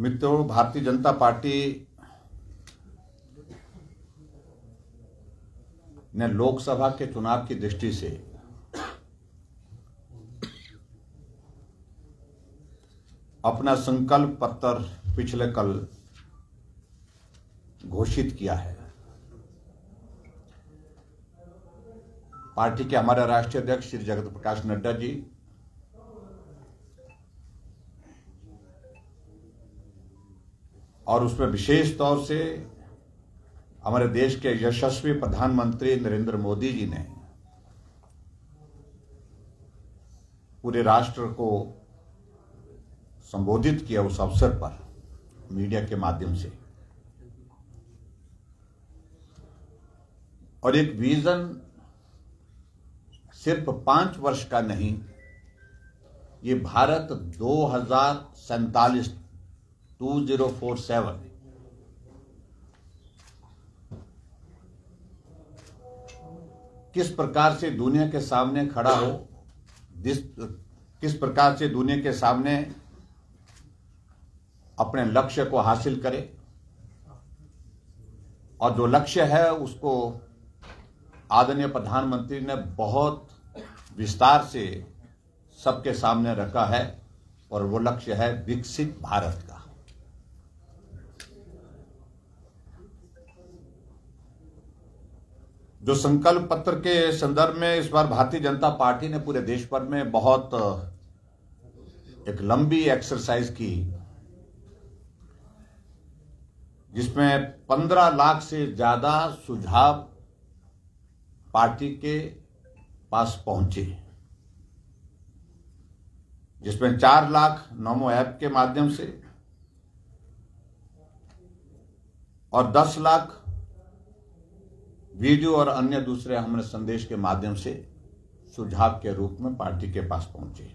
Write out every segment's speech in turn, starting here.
मित्रों, भारतीय जनता पार्टी ने लोकसभा के चुनाव की दृष्टि से अपना संकल्प पत्र पिछले कल घोषित किया है। पार्टी के हमारे राष्ट्रीय अध्यक्ष श्री जगत प्रकाश नड्डा जी और उसमें विशेष तौर से हमारे देश के यशस्वी प्रधानमंत्री नरेंद्र मोदी जी ने पूरे राष्ट्र को संबोधित किया उस अवसर पर मीडिया के माध्यम से, और एक विजन सिर्फ 5 वर्ष का नहीं, ये भारत 2047 किस प्रकार से दुनिया के सामने खड़ा हो, किस प्रकार से दुनिया के सामने अपने लक्ष्य को हासिल करे, और जो लक्ष्य है उसको आदरणीय प्रधानमंत्री ने बहुत विस्तार से सबके सामने रखा है, और वो लक्ष्य है विकसित भारत का। जो संकल्प पत्र के संदर्भ में इस बार भारतीय जनता पार्टी ने पूरे देश भर में बहुत एक लंबी एक्सरसाइज की, जिसमें 15 लाख से ज्यादा सुझाव पार्टी के पास पहुंचे, जिसमें 4 लाख नमो ऐप के माध्यम से और 10 लाख वीडियो और अन्य दूसरे हमने संदेश के माध्यम से सुझाव के रूप में पार्टी के पास पहुंचे।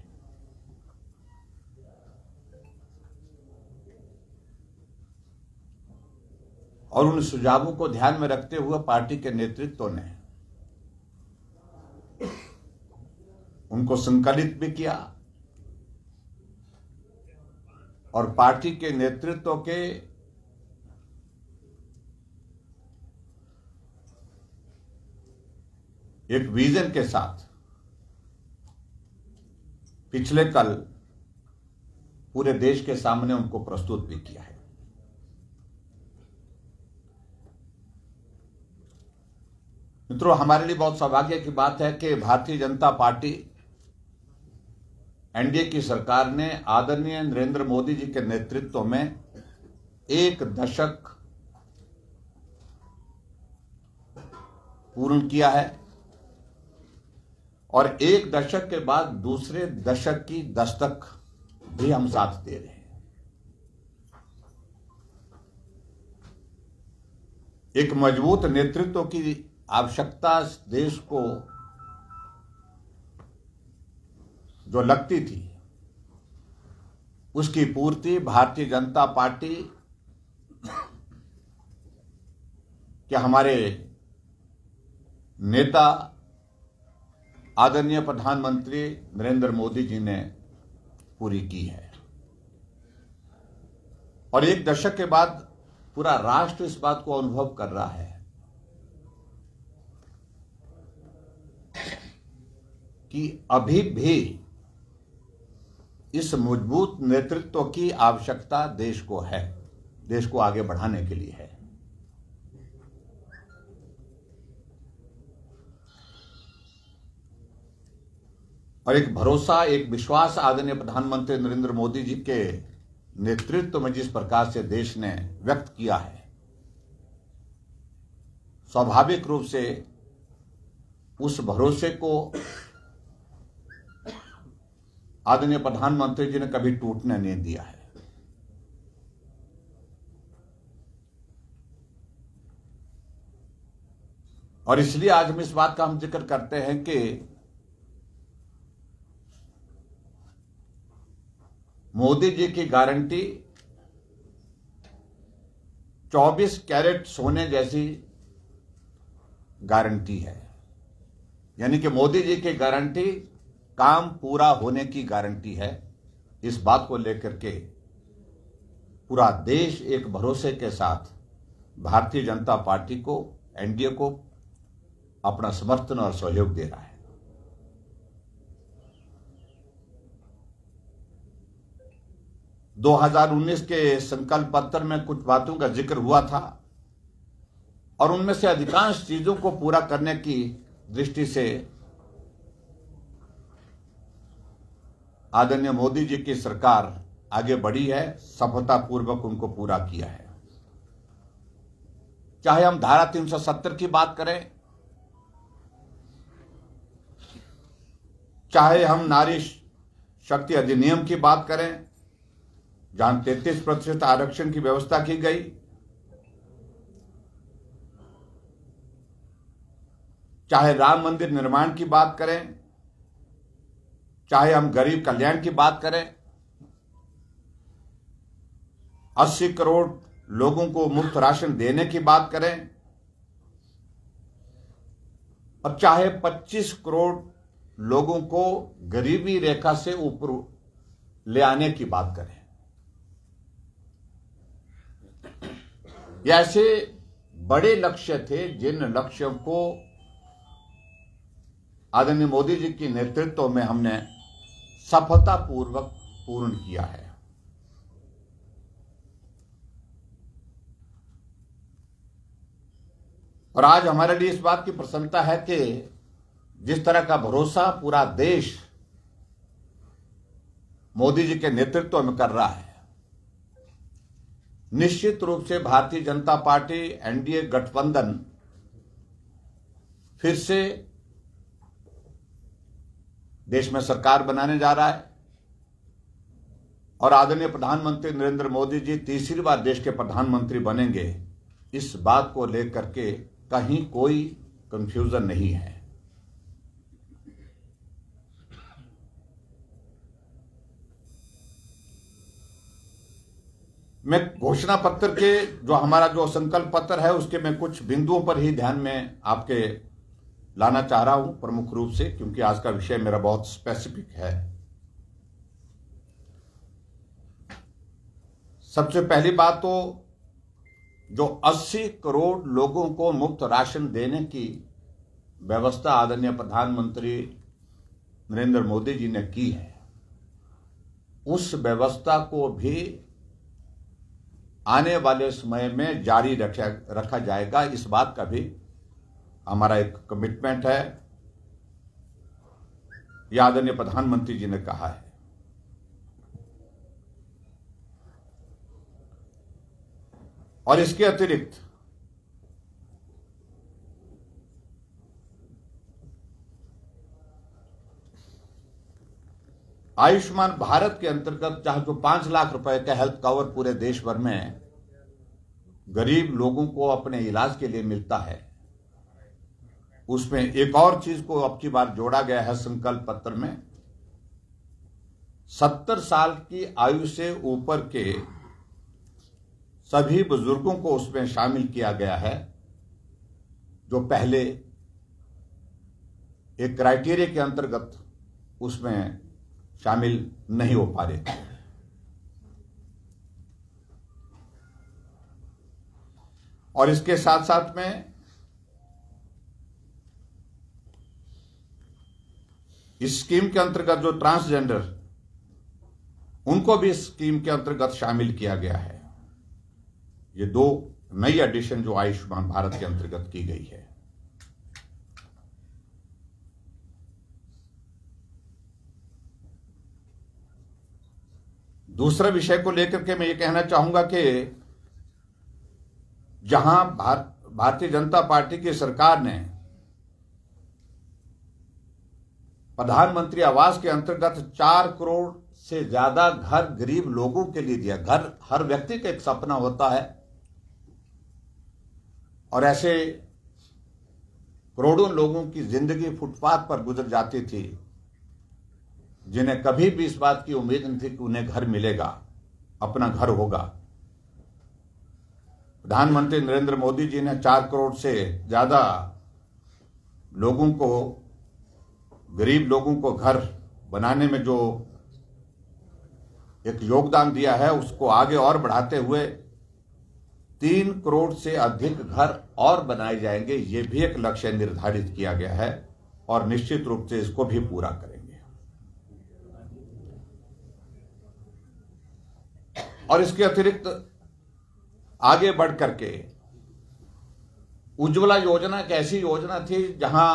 और उन सुझावों को ध्यान में रखते हुए पार्टी के नेतृत्व ने उनको संकलित भी किया, और पार्टी के नेतृत्व के एक विजन के साथ पिछले कल पूरे देश के सामने उनको प्रस्तुत भी किया है। मित्रों, हमारे लिए बहुत सौभाग्य की बात है कि भारतीय जनता पार्टी एनडीए की सरकार ने आदरणीय नरेंद्र मोदी जी के नेतृत्व में 1 दशक पूर्ण किया है, और 1 दशक के बाद दूसरे दशक की दस्तक भी हम साथ दे रहे हैं। एक मजबूत नेतृत्व की आवश्यकता देश को जो लगती थी, उसकी पूर्ति भारतीय जनता पार्टी के हमारे नेता आदरणीय प्रधानमंत्री नरेंद्र मोदी जी ने पूरी की है। और 1 दशक के बाद पूरा राष्ट्र इस बात को अनुभव कर रहा है कि अभी भी इस मजबूत नेतृत्व की आवश्यकता देश को है, देश को आगे बढ़ाने के लिए है। और एक भरोसा, एक विश्वास आदरणीय प्रधानमंत्री नरेंद्र मोदी जी के नेतृत्व में जिस प्रकार से देश ने व्यक्त किया है, स्वाभाविक रूप से उस भरोसे को आदरणीय प्रधानमंत्री जी ने कभी टूटने नहीं दिया है। और इसलिए आज हम इस बात का हम जिक्र करते हैं कि मोदी जी की गारंटी 24 कैरेट सोने जैसी गारंटी है। यानी कि मोदी जी की गारंटी काम पूरा होने की गारंटी है। इस बात को लेकर के पूरा देश एक भरोसे के साथ भारतीय जनता पार्टी को, एनडीए को अपना समर्थन और सहयोग दे रहा है। दो 2019 के संकल्प पत्र में कुछ बातों का जिक्र हुआ था और उनमें से अधिकांश चीजों को पूरा करने की दृष्टि से आदरणीय मोदी जी की सरकार आगे बढ़ी है, सफलतापूर्वक उनको पूरा किया है। चाहे हम धारा 370 की बात करें, चाहे हम नारी शक्ति अधिनियम की बात करें जहां 33% आरक्षण की व्यवस्था की गई, चाहे राम मंदिर निर्माण की बात करें, चाहे हम गरीब कल्याण की बात करें, 80 करोड़ लोगों को मुफ्त राशन देने की बात करें, और चाहे 25 करोड़ लोगों को गरीबी रेखा से ऊपर ले आने की बात करें। ये ऐसे बड़े लक्ष्य थे जिन लक्ष्यों को आदरणीय मोदी जी के नेतृत्व में हमने सफलतापूर्वक पूर्ण किया है। और आज हमारे लिए इस बात की प्रसन्नता है कि जिस तरह का भरोसा पूरा देश मोदी जी के नेतृत्व में कर रहा है, निश्चित रूप से भारतीय जनता पार्टी एनडीए गठबंधन फिर से देश में सरकार बनाने जा रहा है और आदरणीय प्रधानमंत्री नरेंद्र मोदी जी तीसरी बार देश के प्रधानमंत्री बनेंगे, इस बात को लेकर के कहीं कोई कंफ्यूजन नहीं है। मैं घोषणा पत्र के जो हमारा जो संकल्प पत्र है उसके मैं कुछ बिंदुओं पर ही ध्यान में आपके लाना चाह रहा हूं प्रमुख रूप से, क्योंकि आज का विषय मेरा बहुत स्पेसिफिक है। सबसे पहली बात तो जो 80 करोड़ लोगों को मुफ्त राशन देने की व्यवस्था आदरणीय प्रधानमंत्री नरेंद्र मोदी जी ने की है, उस व्यवस्था को भी आने वाले समय में जारी रखा जाएगा। इस बात का भी हमारा एक कमिटमेंट है, यह आदरणीय प्रधानमंत्री जी ने कहा है। और इसके अतिरिक्त आयुष्मान भारत के अंतर्गत जहां जो 5 लाख रुपए का हेल्थ कवर पूरे देश भर में गरीब लोगों को अपने इलाज के लिए मिलता है, उसमें एक और चीज को अब की बार जोड़ा गया है संकल्प पत्र में। 70 साल की आयु से ऊपर के सभी बुजुर्गों को उसमें शामिल किया गया है, जो पहले एक क्राइटेरिया के अंतर्गत उसमें शामिल नहीं हो पा रहे थे। और इसके साथ साथ में इस स्कीम के अंतर्गत जो ट्रांसजेंडर, उनको भी इस स्कीम के अंतर्गत शामिल किया गया है। ये 2 नई एडिशन जो आयुष्मान भारत के अंतर्गत की गई है। दूसरे विषय को लेकर के मैं ये कहना चाहूंगा कि जहां भारतीय जनता पार्टी की सरकार ने प्रधानमंत्री आवास के अंतर्गत 4 करोड़ से ज्यादा घर गरीब लोगों के लिए दिया। घर हर व्यक्ति का एक सपना होता है और ऐसे करोड़ों लोगों की जिंदगी फुटपाथ पर गुजर जाती थी, जिन्हें कभी भी इस बात की उम्मीद नहीं थी कि उन्हें घर मिलेगा, अपना घर होगा। प्रधानमंत्री नरेंद्र मोदी जी ने 4 करोड़ से ज्यादा लोगों को, गरीब लोगों को घर बनाने में जो एक योगदान दिया है, उसको आगे और बढ़ाते हुए 3 करोड़ से अधिक घर और बनाए जाएंगे। ये भी एक लक्ष्य निर्धारित किया गया है और निश्चित रूप से इसको भी पूरा करेंगे। और इसके अतिरिक्त आगे बढ़ करके उज्ज्वला योजना एक ऐसी योजना थी जहां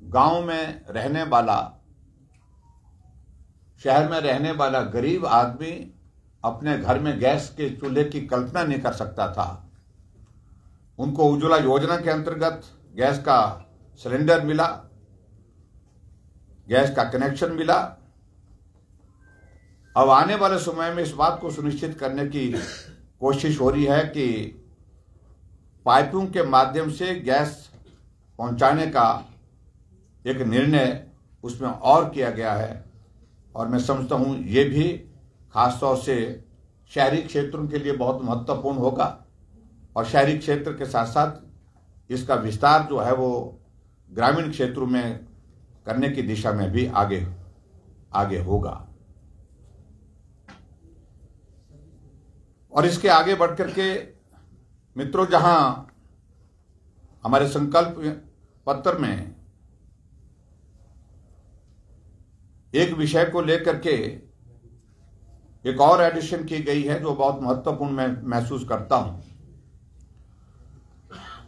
गांव में रहने वाला, शहर में रहने वाला गरीब आदमी अपने घर में गैस के चूल्हे की कल्पना नहीं कर सकता था। उनको उज्ज्वला योजना के अंतर्गत गैस का सिलेंडर मिला, गैस का कनेक्शन मिला। अब आने वाले समय में इस बात को सुनिश्चित करने की कोशिश हो रही है कि पाइपों के माध्यम से गैस पहुंचाने का एक निर्णय उसमें और किया गया है। और मैं समझता हूं ये भी खासतौर से शहरी क्षेत्रों के लिए बहुत महत्वपूर्ण होगा और शहरी क्षेत्र के साथ साथ इसका विस्तार जो है वो ग्रामीण क्षेत्रों में करने की दिशा में भी आगे होगा। और इसके आगे बढ़कर के मित्रों, जहां हमारे संकल्प पत्र में एक विषय को लेकर के एक और एडिशन की गई है जो बहुत महत्वपूर्ण मैं महसूस करता हूं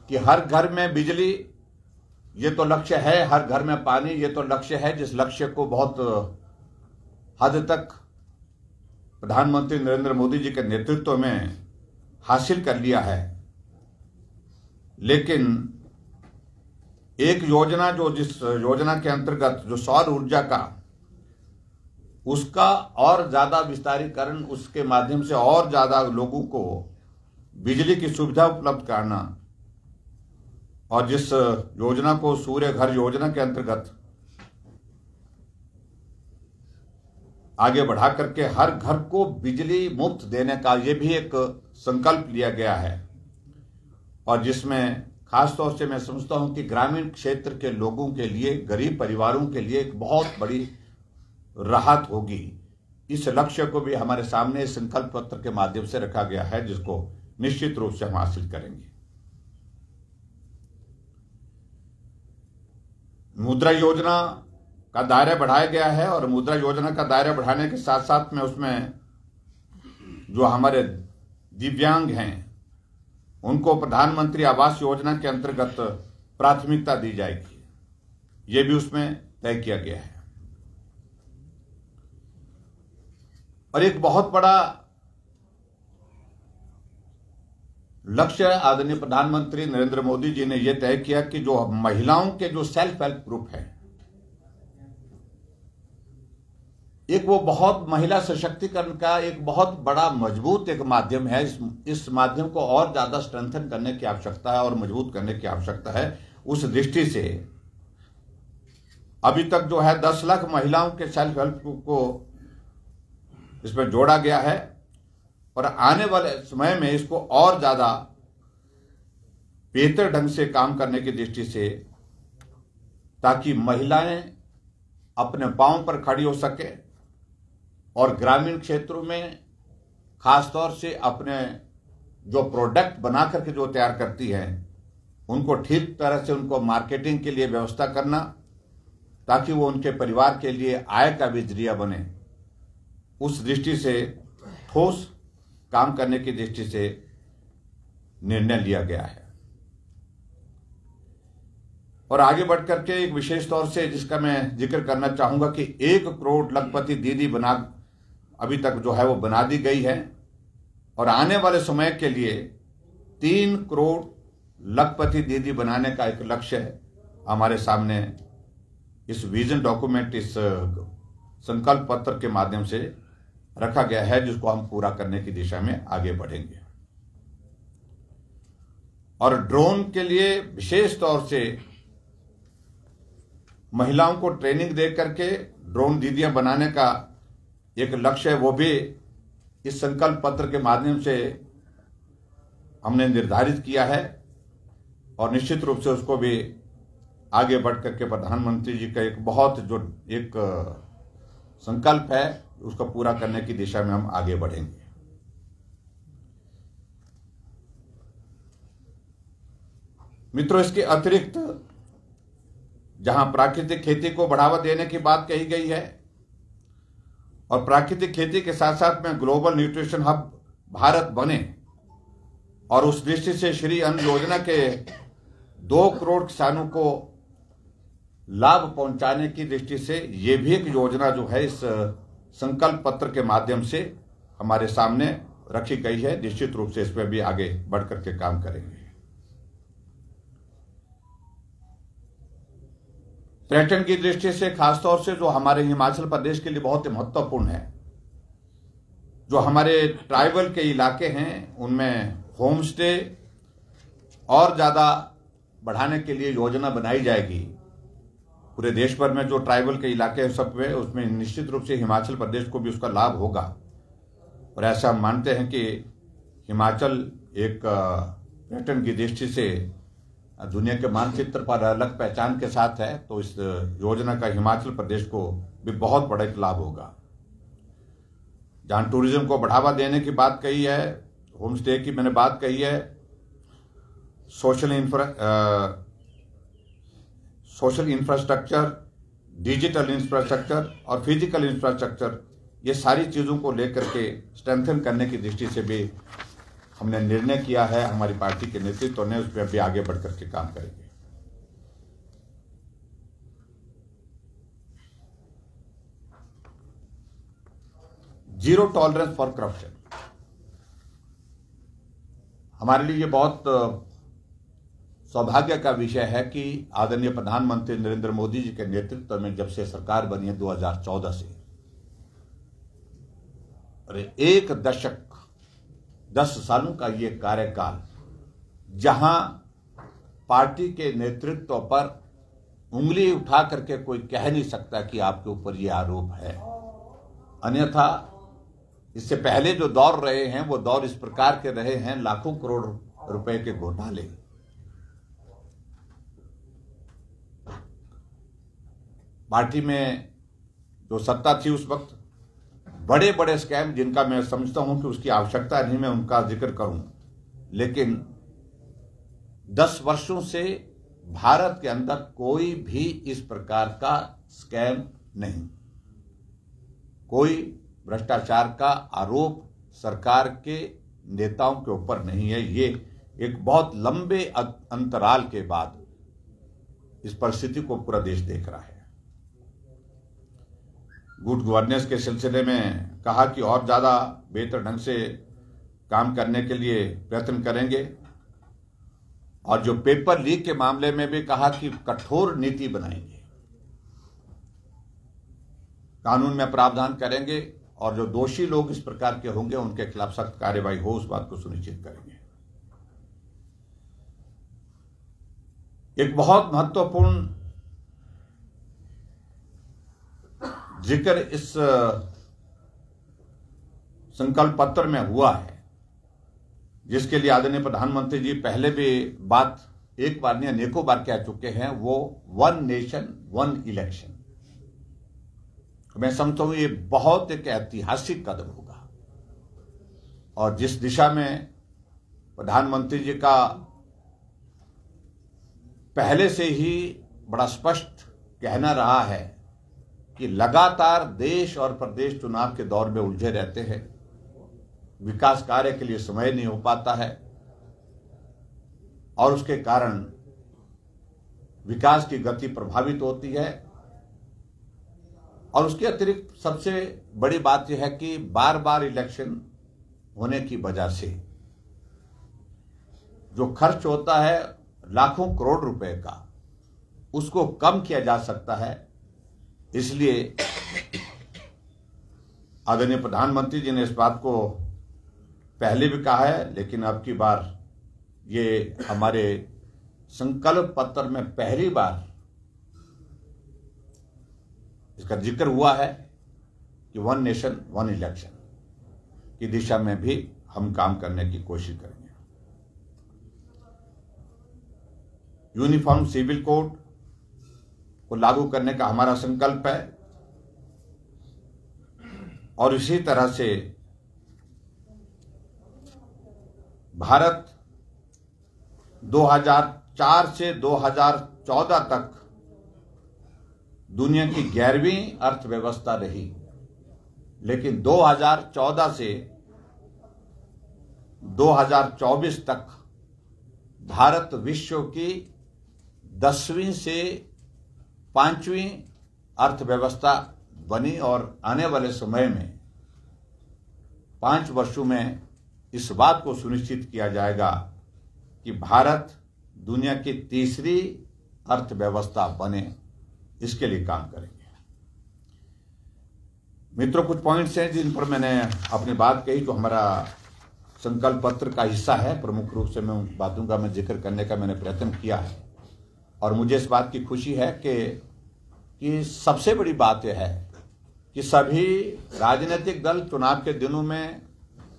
कि हर घर में बिजली, ये तो लक्ष्य है, हर घर में पानी, ये तो लक्ष्य है, जिस लक्ष्य को बहुत हद तक प्रधानमंत्री नरेंद्र मोदी जी के नेतृत्व में हासिल कर लिया है। लेकिन एक योजना जिस योजना के अंतर्गत जो सौर ऊर्जा का, उसका और ज्यादा विस्तारीकरण, उसके माध्यम से और ज्यादा लोगों को बिजली की सुविधा उपलब्ध कराना, और जिस योजना को सूर्य घर योजना के अंतर्गत आगे बढ़ा करके हर घर को बिजली मुफ्त देने का ये भी एक संकल्प लिया गया है। और जिसमें खासतौर से मैं समझता हूं कि ग्रामीण क्षेत्र के लोगों के लिए, गरीब परिवारों के लिए एक बहुत बड़ी राहत होगी। इस लक्ष्य को भी हमारे सामने संकल्प पत्र के माध्यम से रखा गया है, जिसको निश्चित रूप से हम हासिल करेंगे। मुद्रा योजना का दायरा बढ़ाया गया है और मुद्रा योजना का दायरा बढ़ाने के साथ साथ में उसमें जो हमारे दिव्यांग हैं उनको प्रधानमंत्री आवास योजना के अंतर्गत प्राथमिकता दी जाएगी, ये भी उसमें तय किया गया है। और एक बहुत बड़ा लक्ष्य आदरणीय प्रधानमंत्री नरेंद्र मोदी जी ने यह तय किया कि जो महिलाओं के जो सेल्फ हेल्प ग्रुप है, एक वो बहुत महिला सशक्तिकरण का एक बहुत बड़ा मजबूत एक माध्यम है। इस माध्यम को और ज्यादा स्ट्रेंथन करने की आवश्यकता है और मजबूत करने की आवश्यकता है। उस दृष्टि से अभी तक जो है 10 लाख महिलाओं के सेल्फ हेल्प ग्रुप को इसमें जोड़ा गया है और आने वाले समय में इसको और ज्यादा बेहतर ढंग से काम करने की दृष्टि से, ताकि महिलाएं अपने पांव पर खड़ी हो सके और ग्रामीण क्षेत्रों में खासतौर से अपने जो प्रोडक्ट बना करके जो तैयार करती हैं उनको ठीक तरह से उनको मार्केटिंग के लिए व्यवस्था करना, ताकि वो उनके परिवार के लिए आय का भी जरिया बने। उस दृष्टि से ठोस काम करने की दृष्टि से निर्णय लिया गया है। और आगे बढ़कर के एक विशेष तौर से जिसका मैं जिक्र करना चाहूंगा कि 1 करोड़ लखपति दीदी अभी तक जो है वो बना दी गई है और आने वाले समय के लिए 3 करोड़ लखपति दीदी बनाने का एक लक्ष्य है हमारे सामने इस विजन डॉक्यूमेंट, इस संकल्प पत्र के माध्यम से रखा गया है, जिसको हम पूरा करने की दिशा में आगे बढ़ेंगे। और ड्रोन के लिए विशेष तौर से महिलाओं को ट्रेनिंग दे करके ड्रोन दीदियां बनाने का एक लक्ष्य है, वो भी इस संकल्प पत्र के माध्यम से हमने निर्धारित किया है। और निश्चित रूप से उसको भी आगे बढ़ करके प्रधानमंत्री जी का एक बहुत जो एक संकल्प है उसको पूरा करने की दिशा में हम आगे बढ़ेंगे। मित्रों, इसके अतिरिक्त जहां प्राकृतिक खेती को बढ़ावा देने की बात कही गई है और प्राकृतिक खेती के साथ साथ में ग्लोबल न्यूट्रिशन हब भारत बने, और उस दृष्टि से श्री अन्न योजना के 2 करोड़ किसानों को लाभ पहुंचाने की दृष्टि से ये भी एक योजना जो है इस संकल्प पत्र के माध्यम से हमारे सामने रखी गई है। निश्चित रूप से इस पर भी आगे बढ़कर के काम करेंगे। पर्यटन की दृष्टि से खासतौर से जो हमारे हिमाचल प्रदेश के लिए बहुत ही महत्वपूर्ण है, जो हमारे ट्राइबल के इलाके हैं उनमें होम स्टे और ज्यादा बढ़ाने के लिए योजना बनाई जाएगी। पूरे देश भर में जो ट्राइबल के इलाके हैं सब में, उसमें निश्चित रूप से हिमाचल प्रदेश को भी उसका लाभ होगा। और ऐसा हम मानते हैं कि हिमाचल एक पर्यटन की दृष्टि से दुनिया के मानचित्र पर अलग पहचान के साथ है, तो इस योजना का हिमाचल प्रदेश को भी बहुत बड़ा एक लाभ होगा। जहां टूरिज्म को बढ़ावा देने की बात कही है, होम स्टे की मैंने बात कही है, सोशल इंफ्रास्ट्रक्चर, डिजिटल इंफ्रास्ट्रक्चर और फिजिकल इंफ्रास्ट्रक्चर, ये सारी चीजों को लेकर के स्ट्रेंथन करने की दृष्टि से भी हमने निर्णय किया है। हमारी पार्टी के नेतृत्व ने उस पर भी आगे बढ़कर के काम करेंगे। जीरो टॉलरेंस फॉर करप्शन हमारे लिए बहुत सौभाग्य का विषय है कि आदरणीय प्रधानमंत्री नरेंद्र मोदी जी के नेतृत्व में जब से सरकार बनी है 2014 से, और 1 दशक 10 सालों का ये कार्यकाल, जहां पार्टी के नेतृत्व पर उंगली उठा करके कोई कह नहीं सकता कि आपके ऊपर ये आरोप है। अन्यथा इससे पहले जो दौर रहे हैं वो दौर इस प्रकार के रहे हैं, लाखों करोड़ रुपए के घोटाले, पार्टी में जो सत्ता थी उस वक्त बड़े बड़े स्कैम, जिनका मैं समझता हूं कि उसकी आवश्यकता नहीं मैं उनका जिक्र करूं, लेकिन 10 वर्षों से भारत के अंदर कोई भी इस प्रकार का स्कैम नहीं, कोई भ्रष्टाचार का आरोप सरकार के नेताओं के ऊपर नहीं है। ये एक बहुत लंबे अंतराल के बाद इस परिस्थिति को पूरा देश देख रहा है। गुड गवर्नेंस के सिलसिले में कहा कि और ज्यादा बेहतर ढंग से काम करने के लिए प्रयत्न करेंगे, और जो पेपर लीक के मामले में भी कहा कि कठोर नीति बनाएंगे, कानून में प्रावधान करेंगे, और जो दोषी लोग इस प्रकार के होंगे उनके खिलाफ सख्त कार्रवाई हो, उस बात को सुनिश्चित करेंगे। एक बहुत महत्वपूर्ण जिक्र इस संकल्प पत्र में हुआ है, जिसके लिए आदरणीय प्रधानमंत्री जी पहले भी बात एक बार नहीं अनेकों बार कह चुके हैं, वो 1 नेशन 1 इलेक्शन। मैं समझता हूं ये बहुत एक ऐतिहासिक कदम होगा, और जिस दिशा में प्रधानमंत्री जी का पहले से ही बड़ा स्पष्ट कहना रहा है कि लगातार देश और प्रदेश चुनाव के दौर में उलझे रहते हैं, विकास कार्य के लिए समय नहीं हो पाता है, और उसके कारण विकास की गति प्रभावित होती है। और उसके अतिरिक्त सबसे बड़ी बात यह है कि बार बार इलेक्शन होने की वजह से जो खर्च होता है लाखों करोड़ रुपए का, उसको कम किया जा सकता है। इसलिए आदरणीय प्रधानमंत्री जी ने इस बात को पहले भी कहा है, लेकिन अब की बार ये हमारे संकल्प पत्र में पहली बार इसका जिक्र हुआ है कि 1 नेशन 1 इलेक्शन की दिशा में भी हम काम करने की कोशिश करेंगे। यूनिफॉर्म सिविल कोड को लागू करने का हमारा संकल्प है। और इसी तरह से भारत 2004 से 2014 तक दुनिया की 11वीं अर्थव्यवस्था रही, लेकिन 2014 से 2024 तक भारत विश्व की 10वीं से 5वीं अर्थव्यवस्था बनी और आने वाले समय में 5 वर्षों में इस बात को सुनिश्चित किया जाएगा कि भारत दुनिया की 3री अर्थव्यवस्था बने, इसके लिए काम करेंगे। मित्रों, कुछ पॉइंट्स हैं जिन पर मैंने अपनी बात कही, जो हमारा संकल्प पत्र का हिस्सा है। प्रमुख रूप से मैं उन बातों का मैं जिक्र करने का मैंने प्रयत्न किया है और मुझे इस बात की खुशी है कि सबसे बड़ी बात यह है कि सभी राजनीतिक दल चुनाव के दिनों में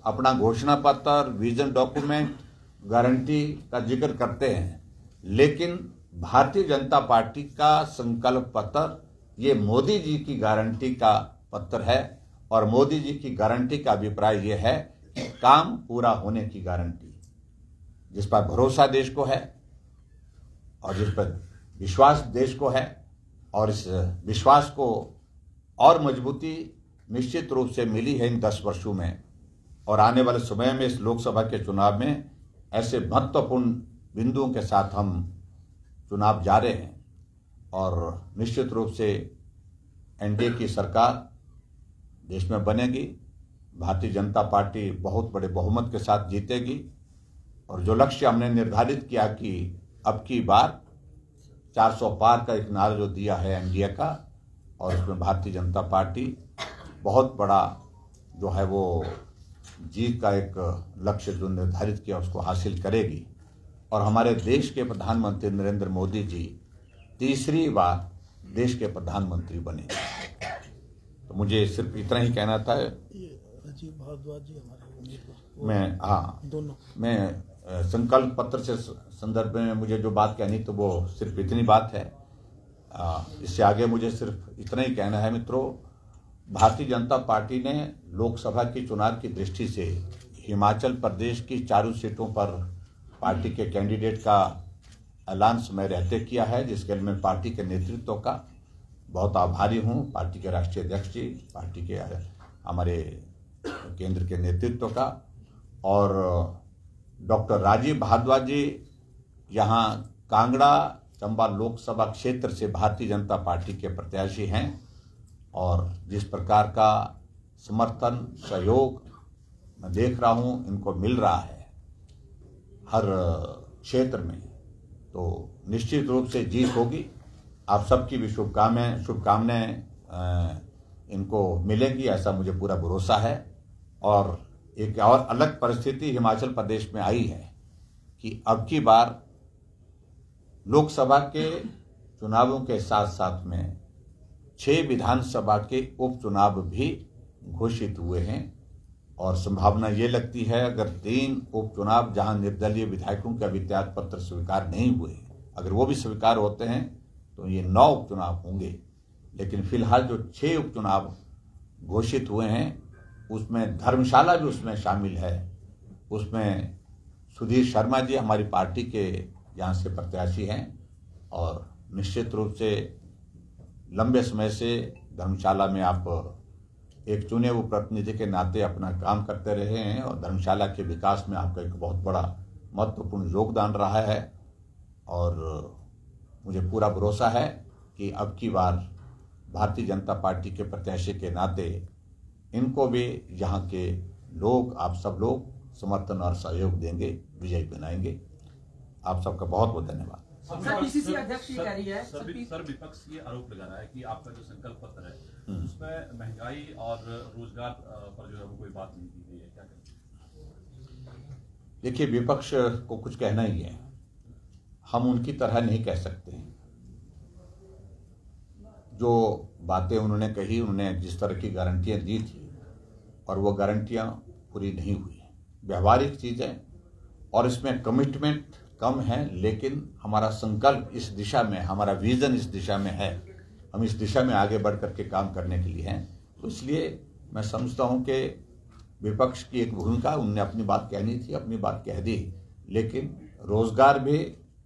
अपना घोषणा पत्र, विजन डॉक्यूमेंट, गारंटी का जिक्र करते हैं, लेकिन भारतीय जनता पार्टी का संकल्प पत्र ये मोदी जी की गारंटी का पत्र है और मोदी जी की गारंटी का अभिप्राय यह है कि काम पूरा होने की गारंटी, जिस पर भरोसा देश को है और जिस पर विश्वास देश को है, और इस विश्वास को और मजबूती निश्चित रूप से मिली है इन 10 वर्षों में। और आने वाले समय में इस लोकसभा के चुनाव में ऐसे महत्वपूर्ण बिंदुओं के साथ हम चुनाव जा रहे हैं और निश्चित रूप से एनडीए की सरकार देश में बनेगी। भारतीय जनता पार्टी बहुत बड़े बहुमत के साथ जीतेगी और जो लक्ष्य हमने निर्धारित किया कि अब की बार 400 पार का एक नारा जो दिया है एनडीए का, और उसमें भारतीय जनता पार्टी बहुत बड़ा जो है वो जीत का एक लक्ष्य जो निर्धारित किया उसको हासिल करेगी और हमारे देश के प्रधानमंत्री नरेंद्र मोदी जी 3री बार देश के प्रधानमंत्री बने। तो मुझे सिर्फ इतना ही कहना था। राजीव भारद्वाज जी हमारे मैं संकल्प पत्र से संदर्भ में मुझे जो बात कहनी तो वो सिर्फ इतनी बात है। इससे आगे मुझे सिर्फ इतना ही कहना है। मित्रों, भारतीय जनता पार्टी ने लोकसभा की चुनाव की दृष्टि से हिमाचल प्रदेश की 4 सीटों पर पार्टी के कैंडिडेट का ऐलान समय रहते किया है, जिसके लिए मैं पार्टी के नेतृत्व का बहुत आभारी हूं। पार्टी के राष्ट्रीय अध्यक्ष जी, पार्टी के हमारे केंद्र के नेतृत्व का, और डॉक्टर राजीव भारद्वाज जी यहाँ कांगड़ा चंबा लोकसभा क्षेत्र से भारतीय जनता पार्टी के प्रत्याशी हैं और जिस प्रकार का समर्थन सहयोग मैं देख रहा हूं इनको मिल रहा है हर क्षेत्र में, तो निश्चित रूप से जीत होगी। आप सबकी भी शुभकामनाएं इनको मिलेंगी, ऐसा मुझे पूरा भरोसा है। और एक और अलग परिस्थिति हिमाचल प्रदेश में आई है कि अब की बार लोकसभा के चुनावों के साथ साथ में 6 विधानसभा के उपचुनाव भी घोषित हुए हैं और संभावना ये लगती है अगर 3 उपचुनाव जहां निर्दलीय विधायकों के अभी त्याग पत्र स्वीकार नहीं हुए, अगर वो भी स्वीकार होते हैं तो ये 9 उपचुनाव होंगे। लेकिन फिलहाल जो 6 उपचुनाव घोषित हुए हैं उसमें धर्मशाला भी उसमें शामिल है। उसमें सुधीर शर्मा जी हमारी पार्टी के यहाँ से प्रत्याशी हैं और निश्चित रूप से लंबे समय से धर्मशाला में आप एक चुने हुए प्रतिनिधि के नाते अपना काम करते रहे हैं और धर्मशाला के विकास में आपका एक बहुत बड़ा महत्वपूर्ण योगदान रहा है। और मुझे पूरा भरोसा है कि अब की बार भारतीय जनता पार्टी के प्रत्याशी के नाते इनको भी यहाँ के लोग, आप सब लोग समर्थन और सहयोग देंगे, विजयी बनाएंगे। आप सबका बहुत बहुत धन्यवाद। सर, पीसीसी अध्यक्ष ये कह रही है सर विपक्ष ये आरोप लगा रहा है कि आपका जो संकल्प पत्र है उसमें महंगाई और रोजगार पर जो है वो कोई बात नहीं की गई है, क्या कहें? देखिए, विपक्ष को कुछ कहना ही है, हम उनकी तरह नहीं कह सकते। जो बातें उन्होंने कही, उन्होंने जिस तरह की गारंटियां दी थी और वो गारंटियां पूरी नहीं हुई, व्यवहारिक चीजें और इसमें कमिटमेंट कम है, लेकिन हमारा संकल्प इस दिशा में, हमारा विजन इस दिशा में है, हम इस दिशा में आगे बढ़ करके काम करने के लिए हैं। तो इसलिए मैं समझता हूं कि विपक्ष की एक भूमिका, उनने अपनी बात कहनी थी, अपनी बात कह दी, लेकिन रोजगार भी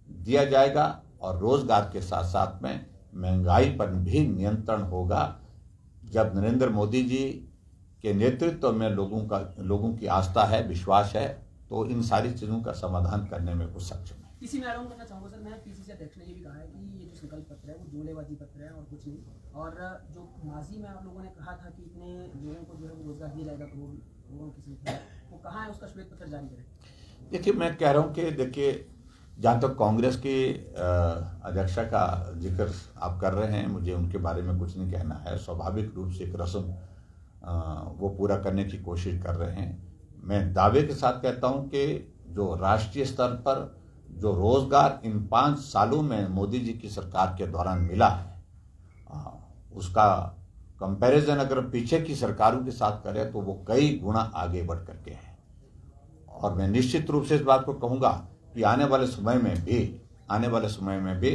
दिया जाएगा और रोजगार के साथ साथ में महंगाई पर भी नियंत्रण होगा। जब नरेंद्र मोदी जी के नेतृत्व में लोगों की आस्था है, विश्वास है, तो इन सारी चीजों का समाधान करने में वो सक्षम है। इसी में आराम करना चाहूंगा सर, मैं पीसीसी अध्यक्ष ने ये भी कहा है कि ये जो संकल्प पत्र है वो जुमलेबाजी पत्र है और कुछ नहीं। और जो माजी में आप लोगों ने कहा था कि इतने लोगों को जो है रोजगार दिया जाएगा करोड़ों की संख्या, वो कहाँ है, उसका श्वेत पत्र जारी करें। देखिए, मैं कह रहा हूँ कि देखिए, जहाँ तक कांग्रेस की अध्यक्षा का जिक्र आप कर रहे हैं, मुझे उनके बारे में कुछ नहीं कहना है। स्वाभाविक रूप से एक रस्म वो पूरा करने की कोशिश कर रहे हैं। मैं दावे के साथ कहता हूं कि जो राष्ट्रीय स्तर पर जो रोजगार इन 5 सालों में मोदी जी की सरकार के दौरान मिला है, उसका कंपैरिजन अगर पीछे की सरकारों के साथ करें तो वो कई गुना आगे बढ़ करके है। और मैं निश्चित रूप से इस बात को कहूंगा कि आने वाले समय में भी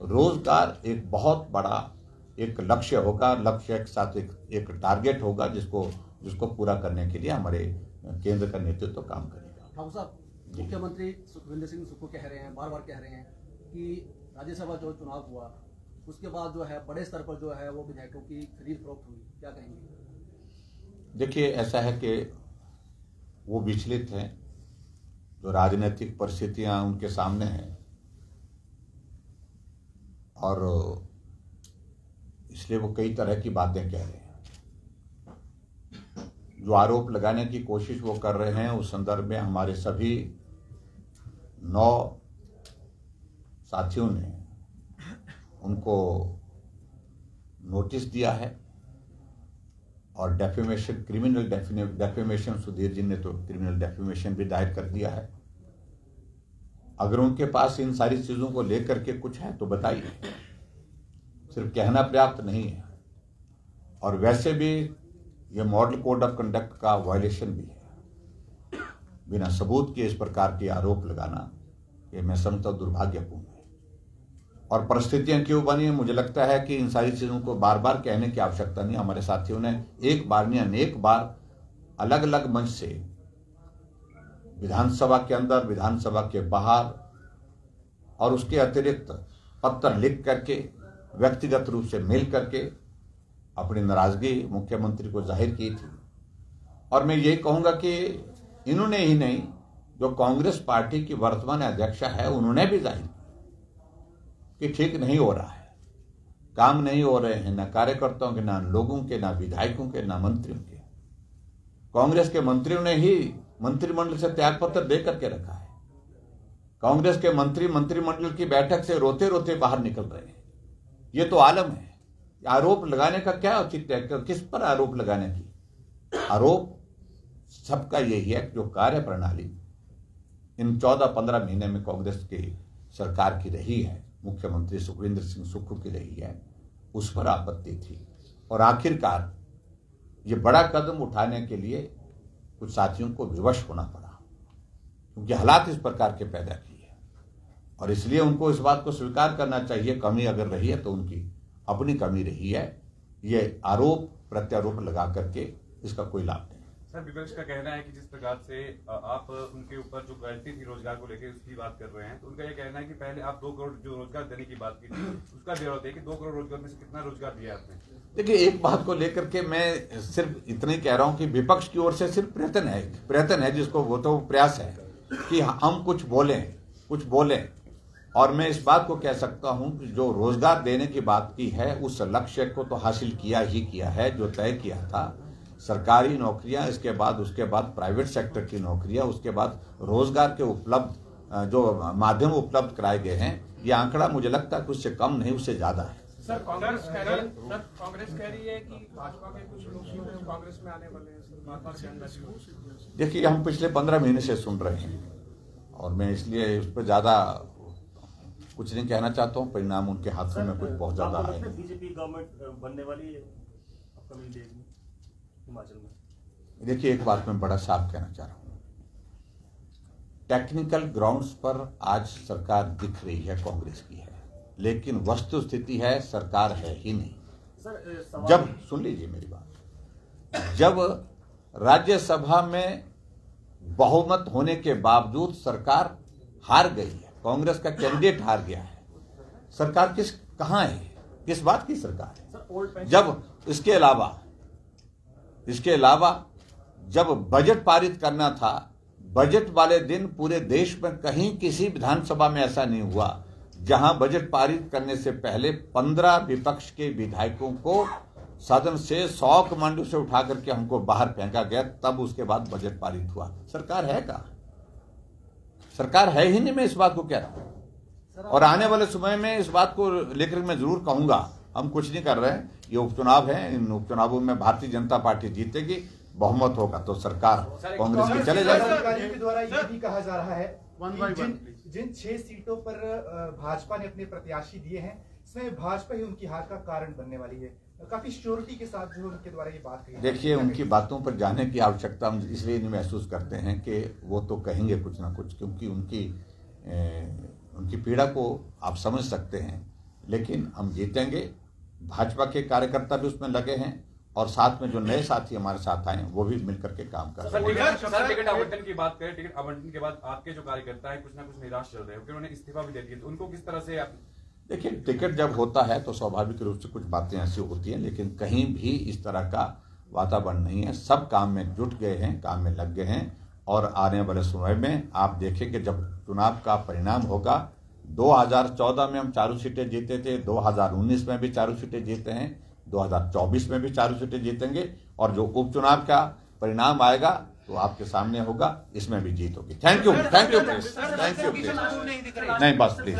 रोजगार एक बहुत बड़ा एक लक्ष्य होगा, लक्ष्य के साथ एक टारगेट होगा जिसको पूरा करने के लिए हमारे केंद्र का नेतृत्व काम करेगा। ठाकुर साहब, मुख्यमंत्री सुखविंदर सिंह सुक्खू कह रहे हैं, बार बार कह रहे हैं कि राज्यसभा जो चुनाव हुआ उसके बाद जो है बड़े स्तर पर जो है वो विधायकों की खरीद फरोख्त हुई, क्या कहेंगे? देखिए, ऐसा है कि वो विचलित हैं, जो राजनीतिक परिस्थितियां उनके सामने हैं, और इसलिए वो कई तरह की बातें कह रहे हैं। जो आरोप लगाने की कोशिश वो कर रहे हैं, उस संदर्भ में हमारे सभी 9 साथियों ने उनको नोटिस दिया है और defamation, criminal defamation, Sudhir ji ने तो क्रिमिनल डेफेमेशन भी दायर कर दिया है। अगर उनके पास इन सारी चीजों को लेकर के कुछ है तो बताइए, सिर्फ कहना पर्याप्त नहीं है। और वैसे भी ये मॉडल कोड ऑफ कंडक्ट का वायलेशन भी है। बिना सबूत के इस प्रकार के आरोप लगाना ये मैं समझता हूं दुर्भाग्यपूर्ण है। और परिस्थितियां क्यों बनी, मुझे लगता है कि इन सारी चीजों को बार बार कहने की आवश्यकता नहीं। हमारे साथियों ने एक बार नहीं अनेक बार अलग अलग मंच से, विधानसभा के अंदर, विधानसभा के बाहर और उसके अतिरिक्त पत्र लिख करके, व्यक्तिगत रूप से मिल करके अपनी नाराजगी मुख्यमंत्री को जाहिर की थी। और मैं यही कहूंगा कि इन्होंने ही नहीं, जो कांग्रेस पार्टी की वर्तमान अध्यक्षा है उन्होंने भी जाहिर किया कि ठीक नहीं हो रहा है, काम नहीं हो रहे हैं, न कार्यकर्ताओं के, न लोगों के, न विधायकों के, न मंत्रियों के। कांग्रेस के मंत्रियों ने ही मंत्रिमंडल से त्यागपत्र दे करके रखा है। कांग्रेस के मंत्री मंत्रिमंडल की बैठक से रोते रोते बाहर निकल रहे हैं। ये तो आलम है। आरोप लगाने का क्या औचित्य है? किस पर आरोप लगाने की? आरोप सबका यही है, जो कार्य प्रणाली इन 14-15 महीने में कांग्रेस की सरकार की रही है, मुख्यमंत्री सुखविंदर सिंह सुक्खू की रही है, उस पर आपत्ति थी। और आखिरकार ये बड़ा कदम उठाने के लिए कुछ साथियों को विवश होना पड़ा, क्योंकि हालात इस प्रकार के पैदा किए। और इसलिए उनको इस बात को स्वीकार करना चाहिए, कमी अगर रही है तो उनकी अपनी कमी रही है। ये आरोप प्रत्यारोप लगा करके इसका कोई लाभ नहीं। सर, विपक्ष का कहना है कि जिस प्रकार से आप उनके ऊपर जो गलती थी रोजगार को लेकर उसकी बात कर रहे हैं, तो उनका ये कहना है कि पहले आप 2 करोड़ जो रोजगार देने की बात की थी उसका ब्यौरा दें कि 2 करोड़ रोजगार में से कितना रोजगार दिया आपने। देखिए, एक बात को लेकर के मैं सिर्फ इतना ही कह रहा हूं कि विपक्ष की ओर से सिर्फ प्रयत्न है जिसको वो तो प्रयास है कि हम कुछ बोलें। और मैं इस बात को कह सकता हूं कि जो रोजगार देने की बात की है, उस लक्ष्य को तो हासिल किया है, जो तय किया था। सरकारी नौकरियां, उसके बाद प्राइवेट सेक्टर की नौकरियां, उसके बाद रोजगार के उपलब्ध जो माध्यम उपलब्ध कराए गए हैं, ये आंकड़ा मुझे लगता है कि उससे कम नहीं, उससे ज्यादा है। सर, कांग्रेस कह रही है कि भाजपा के कुछ लोग कांग्रेस में आने वाले हैं। देखिए, हम पिछले 15 महीने से सुन रहे हैं और मैं इसलिए उस पर ज्यादा कुछ नहीं कहना चाहता हूँ। परिणाम उनके हाथों में कुछ बहुत ज्यादा आए हैं। बीजेपी गवर्नमेंट बनने वाली है अपकमिंग डेज में हिमाचल में। देखिए, एक बात मैं बड़ा साफ कहना चाह रहा हूँ, टेक्निकल ग्राउंड्स पर आज सरकार दिख रही है, कांग्रेस की है, लेकिन वस्तु स्थिति है सरकार है ही नहीं। जब सुन लीजिए मेरी बात, जब राज्यसभा में बहुमत होने के बावजूद सरकार हार गई है, कांग्रेस का कैंडिडेट हार गया है, सरकार कहां है, किस बात की सरकार है? जब इसके अलावा जब बजट पारित करना था, बजट वाले दिन पूरे देश में कहीं किसी विधानसभा में ऐसा नहीं हुआ जहां बजट पारित करने से पहले 15 विपक्ष के विधायकों को सदन से 100 कमांडो से उठा करके हमको बाहर फेंका गया, तब उसके बाद बजट पारित हुआ। सरकार है कहां? सरकार है ही नहीं, मैं इस बात को कह रहा हूं। और आने वाले समय में इस बात को लेकर मैं जरूर कहूंगा, हम कुछ नहीं कर रहे हैं, ये उपचुनाव है, इन उपचुनावों में भारतीय जनता पार्टी जीतेगी, बहुमत होगा तो सरकार कांग्रेस की चले जाएगी। अधिकारियों के द्वारा ये भी कहा जा रहा है जिन 6 सीटों पर भाजपा ने अपने प्रत्याशी दिए हैं, इसमें भाजपा ही उनकी हार का कारण बनने वाली है। काफी श्योरिटी के साथ जो उनके द्वारा ये बात कही। देखिए, उनकी बातों पर जाने की आवश्यकता हम इसलिए नहीं महसूस करते हैं कि वो तो कहेंगे कुछ ना कुछ, क्योंकि उनकी पीड़ा को आप समझ सकते हैं। लेकिन हम जीतेंगे, भाजपा के कार्यकर्ता भी उसमें लगे हैं और साथ में जो नए साथी हमारे साथ आए वो भी मिलकर के काम कर रहे हैं। टिकट आवंटन की बात करें, टिकट आवंटन के बाद आपके जो कार्यकर्ता है कुछ ना कुछ निराश चल रहे हैं, उन्होंने इस्तीफा भी दे दिया, तो उनको किस तरह से आप? देखिए, टिकट जब होता है तो स्वाभाविक रूप से कुछ बातें ऐसी होती हैं, लेकिन कहीं भी इस तरह का वातावरण नहीं है। सब काम में जुट गए हैं, काम में लग गए हैं और आने वाले समय में आप देखें कि जब चुनाव का परिणाम होगा, 2014 में हम 4 सीटें जीते थे, 2019 में भी 4 सीटें जीते हैं, 2024 में भी 4 सीटें जीतेंगे और जो उपचुनाव का परिणाम आएगा तो आपके सामने होगा, इसमें भी जीत होगी। Thank you please, thank you please. नहीं बस प्लीज,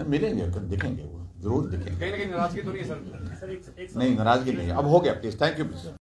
मिलेंगे, दिखेंगे, वो जरूर दिखेंगे। कहीं ना कहीं नाराजगी तो नहीं है सर? नहीं, नाराजगी नहीं है, अब हो गया प्लीज, थैंक यू प्लीज।